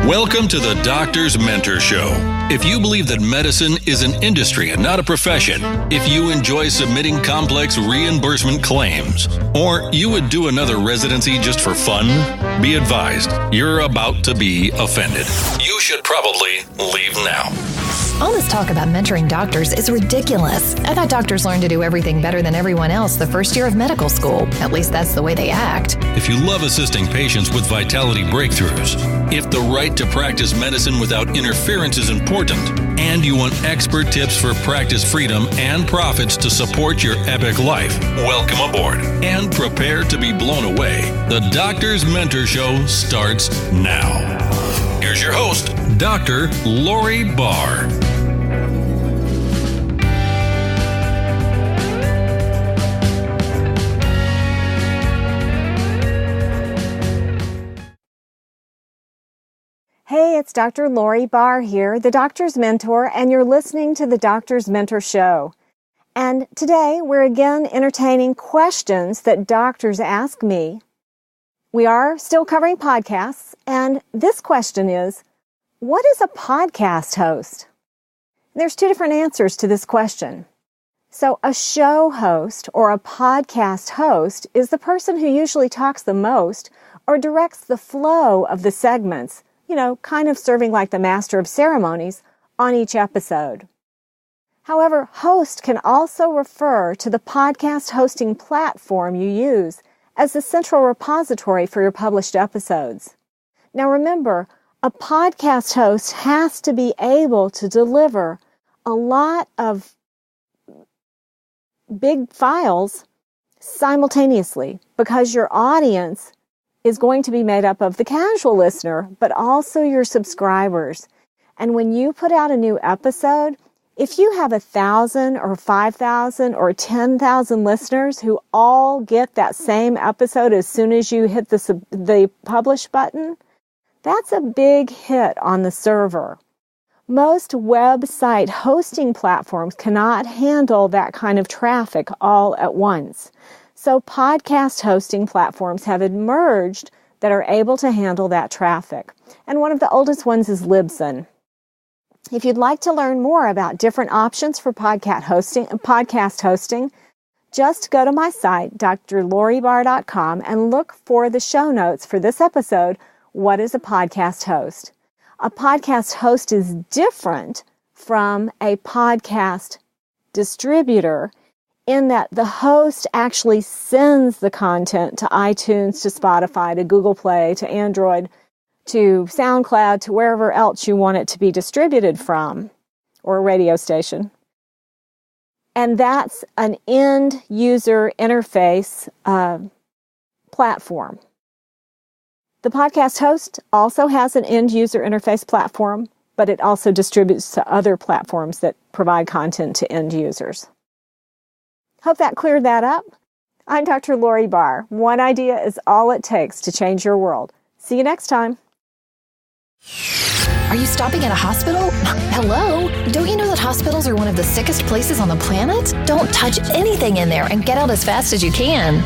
Welcome to the Doctor's Mentor Show. If you believe that medicine is an industry and not a profession, if you enjoy submitting complex reimbursement claims, or you would do another residency just for fun, be advised, you're about to be offended. You should probably leave now. All this talk about mentoring doctors is ridiculous. I thought doctors learned to do everything better than everyone else the first year of medical school. At least that's the way they act. If you love assisting patients with vitality breakthroughs, if the right to practice medicine without interference is important, and you want expert tips for practice freedom and profits to support your epic life, welcome aboard and prepare to be blown away. The Doctor's Mentor Show starts now. Here's your host, Dr. Lori Barr. Hey, it's Dr. Lori Barr here, the Doctor's Mentor, and you're listening to the Doctor's Mentor Show. And today we're again entertaining questions that doctors ask me. We are still covering podcasts, and this question is, what is a podcast host? There's two different answers to this question. So a show host or a podcast host is the person who usually talks the most or directs the flow of the segments, kind of serving like the master of ceremonies on each episode. However, host can also refer to the podcast hosting platform you use as the central repository for your published episodes. Now remember, a podcast host has to be able to deliver a lot of big files simultaneously because your audience is going to be made up of the casual listener, but also your subscribers. And when you put out a new episode, if you have 1,000 or 5,000 or 10,000 listeners who all get that same episode as soon as you hit the publish button, that's a big hit on the server. Most website hosting platforms cannot handle that kind of traffic all at once. So podcast hosting platforms have emerged that are able to handle that traffic. And one of the oldest ones is Libsyn. If you'd like to learn more about different options for podcast hosting, just go to my site, drloribarr.com, and look for the show notes for this episode, What is a Podcast Host? A podcast host is different from a podcast distributor in that the host actually sends the content to iTunes, to Spotify, to Google Play, to Android, to SoundCloud, to wherever else you want it to be distributed from, or a radio station. And that's an end user interface platform. The podcast host also has an end user interface platform, but it also distributes to other platforms that provide content to end users. Hope that cleared that up. I'm Dr. Lori Barr. One idea is all it takes to change your world. See you next time. Are you stopping at a hospital? Hello? Don't you know that hospitals are one of the sickest places on the planet? Don't touch anything in there and get out as fast as you can.